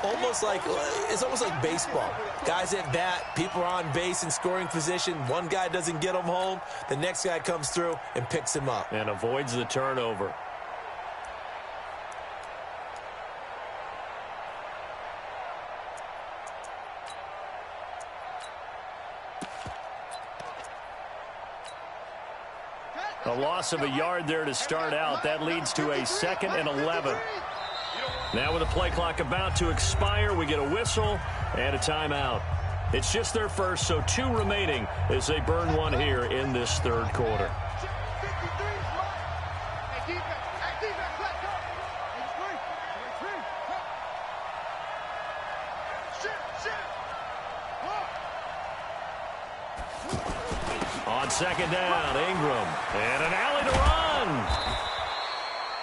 It's almost like baseball. Guys at bat, people are on base in scoring position. One guy doesn't get him home. The next guy comes through and picks him up. And avoids the turnover. A loss of a yard there to start out. That leads to a 2nd and 11. Now with the play clock about to expire, we get a whistle and a timeout. It's just their first, so 2 remaining as they burn one here in this third quarter. On 2nd down, Ingram. And an alley to run.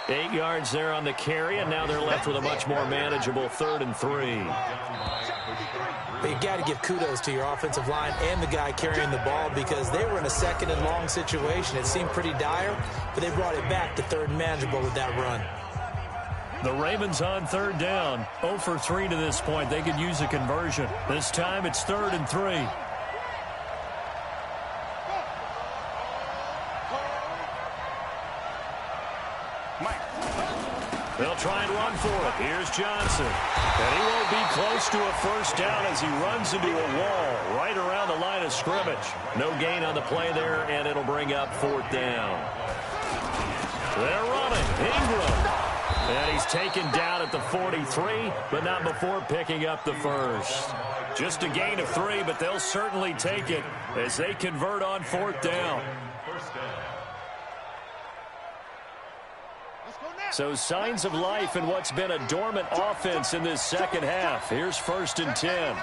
8 yards there on the carry, and now they're left with a much more manageable 3rd and 3. But you got to give kudos to your offensive line and the guy carrying the ball because they were in a 2nd and long situation. It seemed pretty dire, but they brought it back to 3rd and manageable with that run. The Ravens on 3rd down. 0 for 3 to this point. They could use a conversion. This time it's 3rd and 3. They'll try and run for it. Here's Johnson. And he won't be close to a first down as he runs into a wall right around the line of scrimmage. No gain on the play there, and it'll bring up 4th down. They're running. Ingram. And he's taken down at the 43, but not before picking up the first. Just a gain of 3, but they'll certainly take it as they convert on 4th down. So signs of life in what's been a dormant offense in this second half. Here's 1st and 10.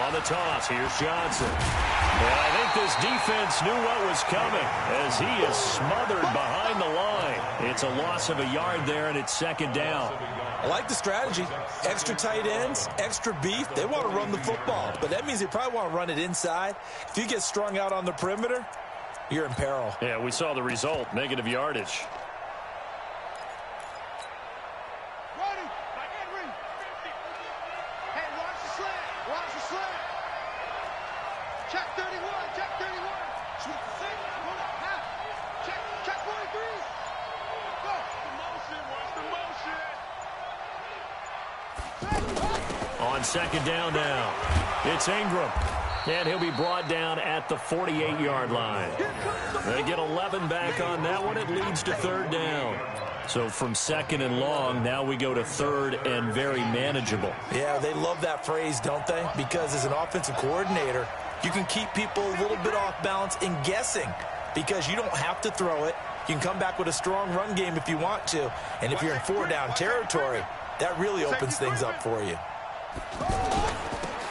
On the toss, here's Johnson. And I think this defense knew what was coming as he is smothered behind the line. It's a loss of a yard there, and it's 2nd down. I like the strategy. Extra tight ends, extra beef. They want to run the football, but that means they probably want to run it inside. If you get strung out on the perimeter, you're in peril. Yeah, we saw the result, negative yardage. Check 31, check 31. Sweep the six, roll up, half. Check 43. Go. On 2nd down now, it's Ingram. And he'll be brought down at the 48-yard line. They get 11 back on that one. It leads to 3rd down. So from 2nd and long, now we go to 3rd and very manageable. Yeah, they love that phrase, don't they? Because as an offensive coordinator, you can keep people a little bit off balance in guessing because you don't have to throw it. You can come back with a strong run game if you want to. And if you're in 4-down territory, that really opens things up for you.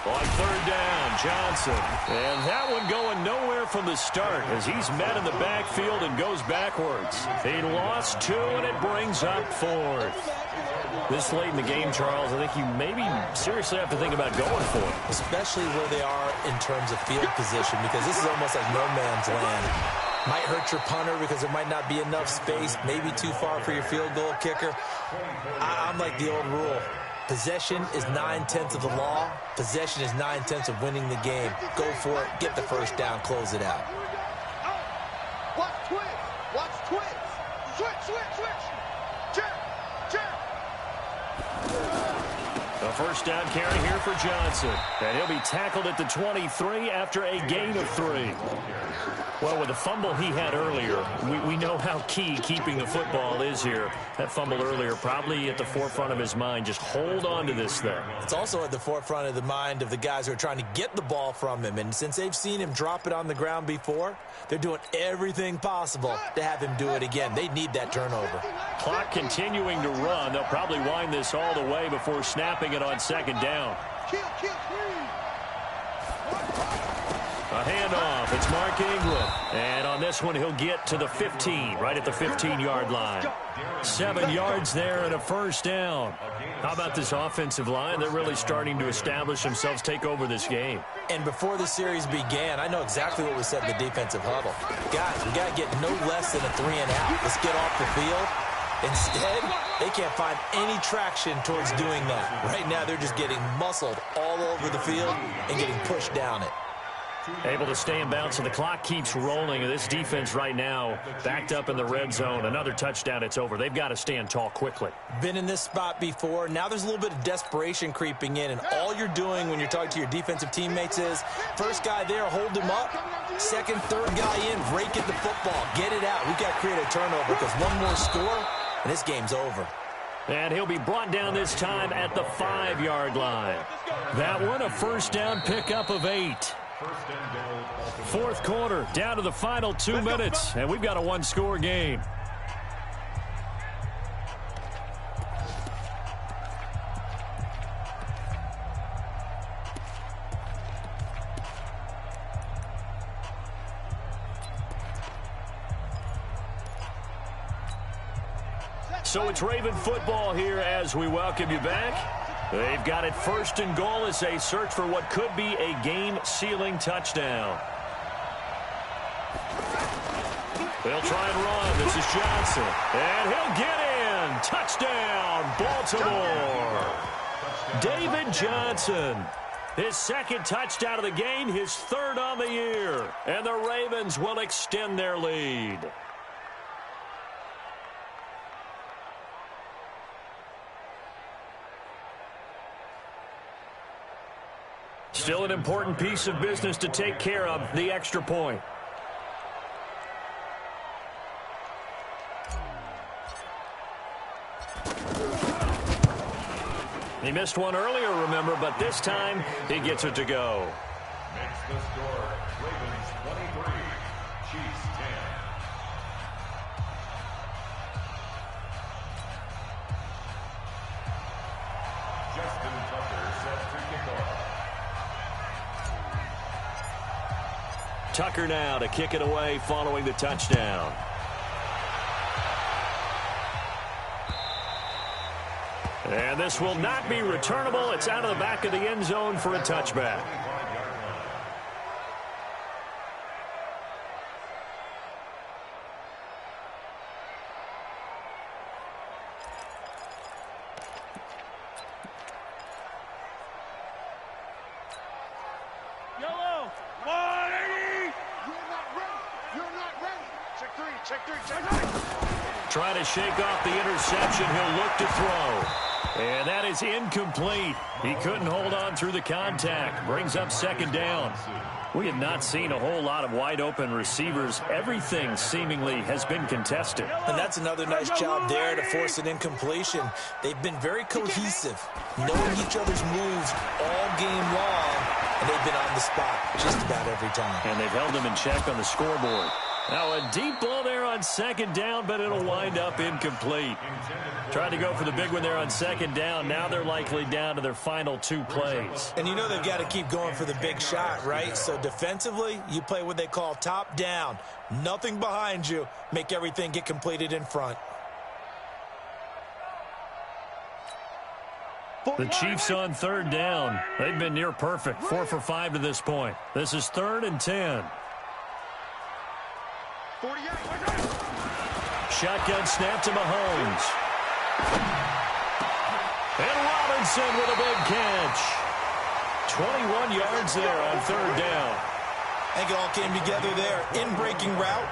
On 3rd down, Johnson. And that one going nowhere from the start as he's met in the backfield and goes backwards. He lost 2, and it brings up 4th. This late in the game, Charles, I think you maybe seriously have to think about going for it. Especially where they are in terms of field position, because this is almost like no man's land. Might hurt your punter because there might not be enough space, maybe too far for your field goal kicker. I'm like the old rule. Possession is 9/10 of the law. Possession is 9/10 of winning the game. Go for it. Get the first down. Close it out. Watch twitch. Watch twitch. Switch. Check. A first down carry here for Johnson. And he'll be tackled at the 23 after a gain of 3. Well, with the fumble he had earlier, we know how key keeping the football is here. That fumble earlier probably at the forefront of his mind. Just hold on to this thing. It's also at the forefront of the mind of the guys who are trying to get the ball from him. And since they've seen him drop it on the ground before, they're doing everything possible to have him do it again. They need that turnover. Clock continuing to run. They'll probably wind this all the way before snapping it on 2nd down. Kill, clean. A handoff. It's Mark Ingram. And on this one, he'll get to the 15, right at the 15-yard line. 7 yards there and a first down. How about this offensive line? They're really starting to establish themselves, take over this game. And before the series began, I know exactly what we said in the defensive huddle. Guys, we got to get no less than a 3-and-out. Let's get off the field. Instead, they can't find any traction towards doing that. Right now, they're just getting muscled all over the field and getting pushed down it. Able to stay in bounds, so the clock keeps rolling. This defense right now backed up in the red zone. Another touchdown, it's over. They've got to stand tall quickly. Been in this spot before. Now there's a little bit of desperation creeping in, and all you're doing when you're talking to your defensive teammates is first guy there, hold him up. Second, third guy in, rake at the football. Get it out. We've got to create a turnover because one more score, and this game's over. And he'll be brought down this time at the 5-yard line. That one, a first down pickup of 8. Fourth quarter, down to the final 2 minutes, and we've got a one-score game. So it's Raven football here as we welcome you back. They've got it first and goal as they search for what could be a game-sealing touchdown. They'll try and run. This is Johnson. And he'll get in. Touchdown, Baltimore. David Johnson. His second touchdown of the game, his third on the year. And the Ravens will extend their lead. Still an important piece of business to take care of, the extra point. He missed one earlier, remember, but this time he gets it to go. Makes the score, Ravens 23, Chiefs 10. Justin Tucker set to kick off. Tucker now to kick it away following the touchdown. And this will not be returnable. It's out of the back of the end zone for a touchback. Yellow, 180. You're not ready. Check three. Trying to shake off the interception. He'll look to throw. And that is incomplete. He couldn't hold on through the contact. Brings up second down. We have not seen a whole lot of wide-open receivers. Everything seemingly has been contested. And that's another nice job there to force an incompletion. They've been very cohesive, knowing each other's moves all game long, and they've been on the spot just about every time. And they've held them in check on the scoreboard. Now a deep ball there on second down, but it'll wind up incomplete. Tried to go for the big one there on second down. Now they're likely down to their final 2 plays. And you know they've got to keep going for the big shot, right? So defensively, you play what they call top down. Nothing behind you. Make everything get completed in front. The Chiefs on third down. They've been near perfect. 4 for 5 to this point. This is 3rd and 10. Shotgun snap to Mahomes. And Robinson with a big catch. 21 yards there on third down. I think it all came together there. In-breaking route.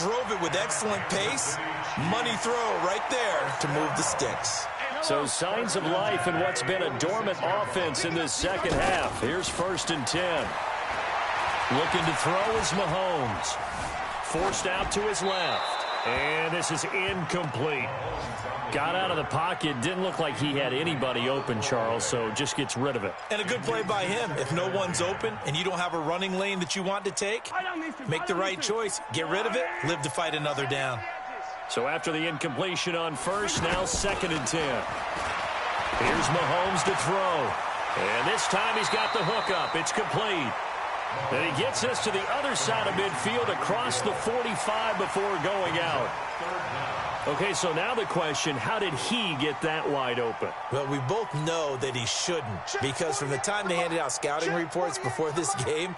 Drove it with excellent pace. Money throw right there to move the sticks. So signs of life in what's been a dormant offense in this second half. Here's 1st and 10. Looking to throw is Mahomes. Forced out to his left. And this is incomplete. Got out of the pocket. Didn't look like he had anybody open, Charles, so just gets rid of it. And a good play by him. If no one's open and you don't have a running lane that you want to take, make the right choice. Get rid of it. Live to fight another down. So after the incompletion on first, now 2nd and 10. Here's Mahomes to throw. And this time he's got the hook up. It's complete. And he gets us to the other side of midfield across the 45 before going out. Okay, so now the question, how did he get that wide open? Well, we both know that he shouldn't, because from the time they handed out scouting reports before this game,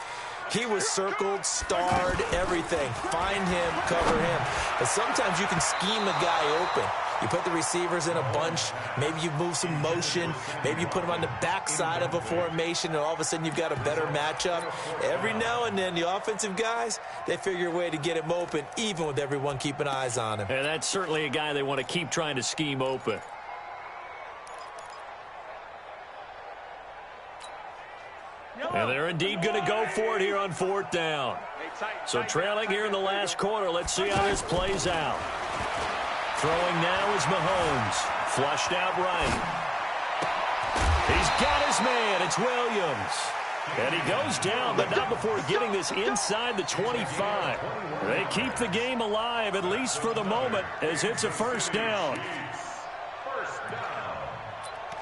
He was circled, starred, everything. Find him, cover him. But sometimes you can scheme a guy open. You put the receivers in a bunch. Maybe you move some motion. Maybe you put them on the backside of a formation, and all of a sudden you've got a better matchup. Every now and then, the offensive guys, they figure a way to get him open, even with everyone keeping eyes on him. And that's certainly a guy they want to keep trying to scheme open. And they're indeed going to go for it here on 4th down. So trailing here in the last quarter. Let's see how this plays out. Throwing now is Mahomes. Flushed out right. He's got his man. It's Williams. And he goes down, but not before getting this inside the 25. They keep the game alive, at least for the moment, as it's a 1st down.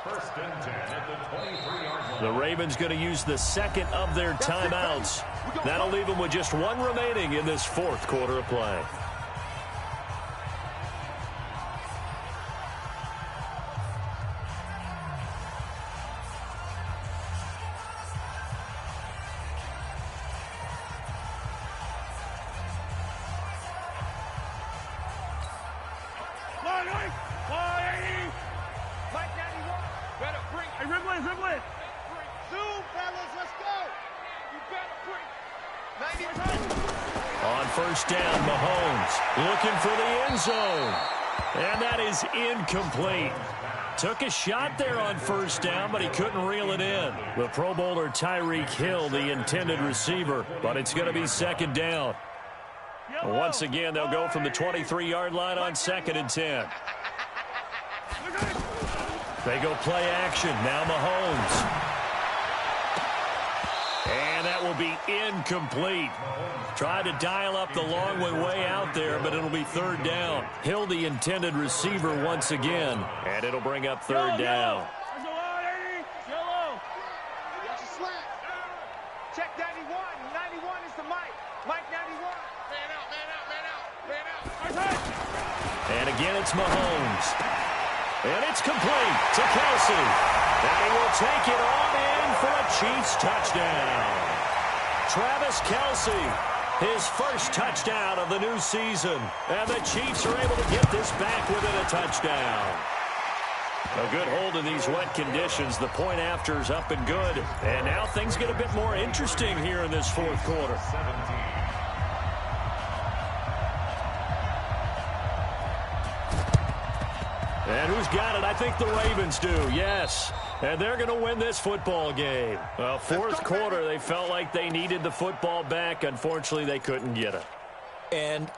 First and 10 at the 23-yard line. The Ravens going to use the second of their timeouts. That'll leave them with just one remaining in this 4th quarter of play. On 1st down, Mahomes looking for the end zone. And that is incomplete. Took a shot there on 1st down, but he couldn't reel it in. The Pro Bowler Tyreek Hill, the intended receiver, but it's going to be 2nd down. Once again, they'll go from the 23-yard line on 2nd and 10. They go play action. Now Mahomes. And that will be incomplete. Tried to dial up the long way out there, but it'll be 3rd down. Hill, the intended receiver once again. And it'll bring up 3rd down. Check 91. 91 is the Mike. Mike 91. Man out, man out, man out, man out. And again, it's Mahomes. And it's complete to Kelsey. And he will take it on in for a Chiefs touchdown. Travis Kelsey, his first touchdown of the new season. And the Chiefs are able to get this back within a touchdown. A good hold in these wet conditions. The point after is up and good. And now things get a bit more interesting here in this 4th quarter. And who's got it? I think the Ravens do, yes. And they're going to win this football game. Well, 4th quarter, they felt like they needed the football back. Unfortunately, they couldn't get it. And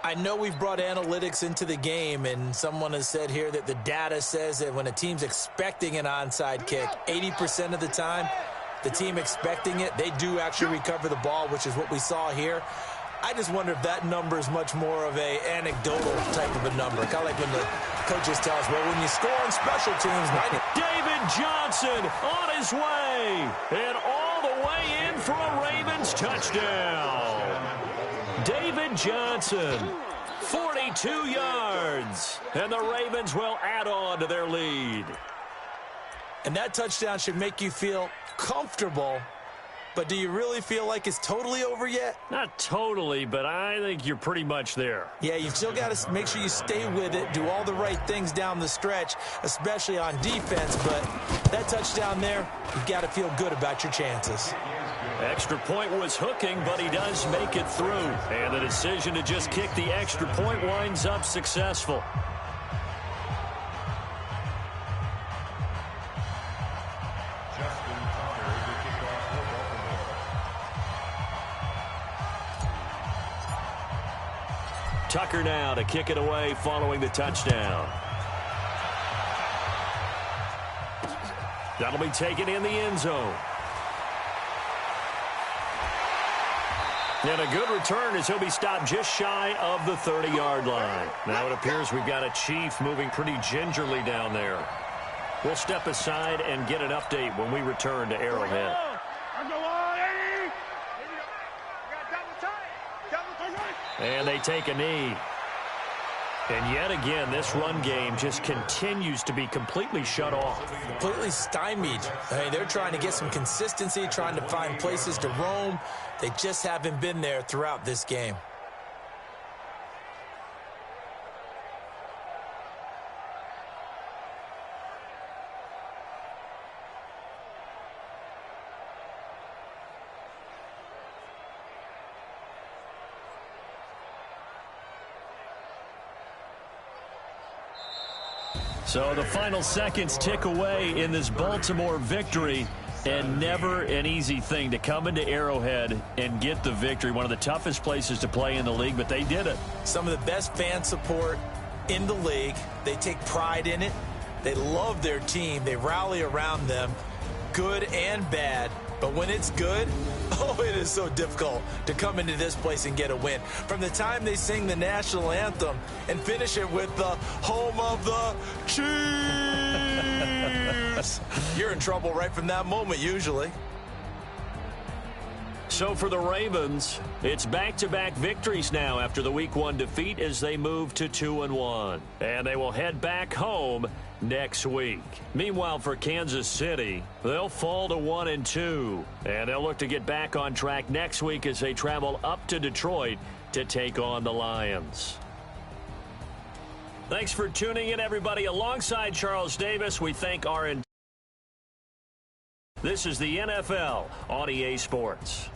I know we've brought analytics into the game, and someone has said here that the data says that when a team's expecting an onside kick, 80% of the time, the team expecting it, they do actually recover the ball, which is what we saw here. I just wonder if that number is much more of a anecdotal type of a number. Kind of like when the coaches tell us, well, when you score on special teams, David Johnson on his way. And all the way in for a Ravens touchdown. David Johnson, 42 yards. And the Ravens will add on to their lead. And that touchdown should make you feel comfortable. But do you really feel like it's totally over yet? Not totally, but I think you're pretty much there. Yeah, you've still got to make sure you stay with it, do all the right things down the stretch, especially on defense. But that touchdown there, you've got to feel good about your chances. Extra point was hooking, but he does make it through. And the decision to just kick the extra point winds up successful. Tucker now to kick it away following the touchdown. That'll be taken in the end zone. And a good return as he'll be stopped just shy of the 30-yard line. Now it appears we've got a Chief moving pretty gingerly down there. We'll step aside and get an update when we return to Arrowhead. And they take a knee. And yet again, this run game just continues to be completely shut off. Completely stymied. I mean, they're trying to get some consistency, trying to find places to roam. They just haven't been there throughout this game. So the final seconds tick away in this Baltimore victory, and never an easy thing to come into Arrowhead and get the victory. One of the toughest places to play in the league, but they did it. Some of the best fan support in the league. They take pride in it. They love their team. They rally around them, good and bad. But when it's good, oh, it is so difficult to come into this place and get a win. From the time they sing the national anthem and finish it with the home of the Chiefs, you're in trouble right from that moment, usually. So for the Ravens, it's back-to-back victories now after the Week 1 defeat as they move to 2-1. And they will head back home next week. Meanwhile, for Kansas City, they'll fall to 1-2. And they'll look to get back on track next week as they travel up to Detroit to take on the Lions. Thanks for tuning in, everybody. Alongside Charles Davis, we thank our... This is the NFL on EA Sports.